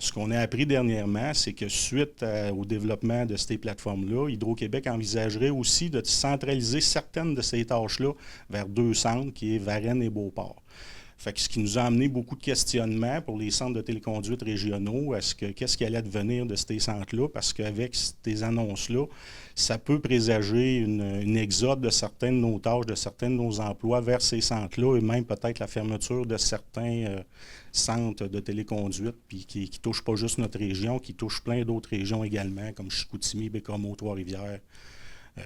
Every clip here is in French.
Ce qu'on a appris dernièrement, c'est que suite au développement de ces plateformes-là, Hydro-Québec envisagerait aussi de centraliser certaines de ces tâches-là vers 2 centres, qui est Varennes et Beauport. Fait que ce qui nous a amené beaucoup de questionnements pour les centres de téléconduite régionaux, qu'est-ce qui allait devenir de ces centres-là, parce qu'avec ces annonces-là, ça peut présager une exode de certaines de nos tâches, de certains de nos emplois vers ces centres-là, et même peut-être la fermeture de certains centres de téléconduite, puis qui ne touchent pas juste notre région, qui touchent plein d'autres régions également, comme Chicoutimi, Bécomo, Trois-Rivières.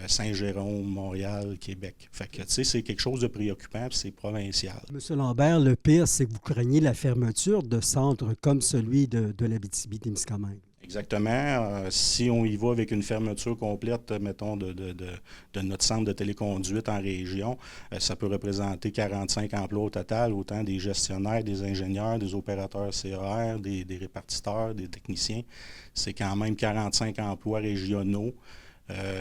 Saint-Jérôme, Montréal, Québec. Fait que, tu sais, c'est quelque chose de préoccupant, puis c'est provincial. Monsieur Lambert, le pire, c'est que vous craignez la fermeture de centres comme celui de l'Abitibi-Témiscamingue. Exactement. Si on y va avec une fermeture complète, mettons, de notre centre de téléconduite en région, ça peut représenter 45 emplois au total, autant des gestionnaires, des ingénieurs, des opérateurs CER, des répartiteurs, des techniciens. C'est quand même 45 emplois régionaux.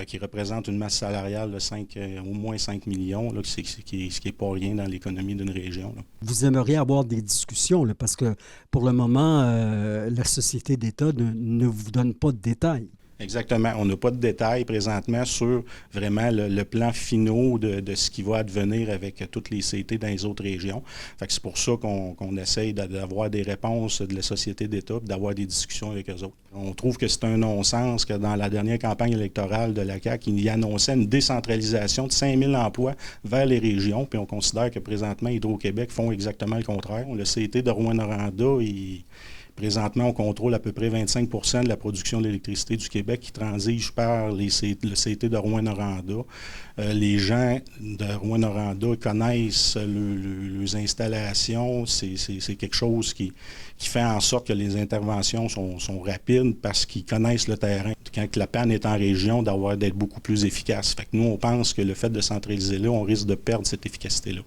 Qui représente une masse salariale de au moins 5 millions, là, ce qui n'est pas rien dans l'économie d'une région. Là. Vous aimeriez avoir des discussions, là, parce que pour le moment, la Société d'État ne vous donne pas de détails. Exactement. On n'a pas de détails présentement sur vraiment le plan finaux de ce qui va advenir avec toutes les CT dans les autres régions. Fait que c'est pour ça qu'on essaye d'avoir des réponses de la Société d'État et d'avoir des discussions avec eux autres. On trouve que c'est un non-sens que dans la dernière campagne électorale de la CAQ, il y annonçait une décentralisation de 5 000 emplois vers les régions, puis on considère que présentement, Hydro-Québec font exactement le contraire. Le CT de Rouyn-Noranda, présentement, on contrôle à peu près 25 % de la production d'électricité du Québec qui transige par le CT de Rouyn-Noranda. Les gens de Rouyn-Noranda connaissent les installations. C'est quelque chose qui fait en sorte que les interventions sont rapides parce qu'ils connaissent le terrain. Quand la panne est en région, d'être beaucoup plus efficace. Fait que nous, on pense que le fait de centraliser là, on risque de perdre cette efficacité-là.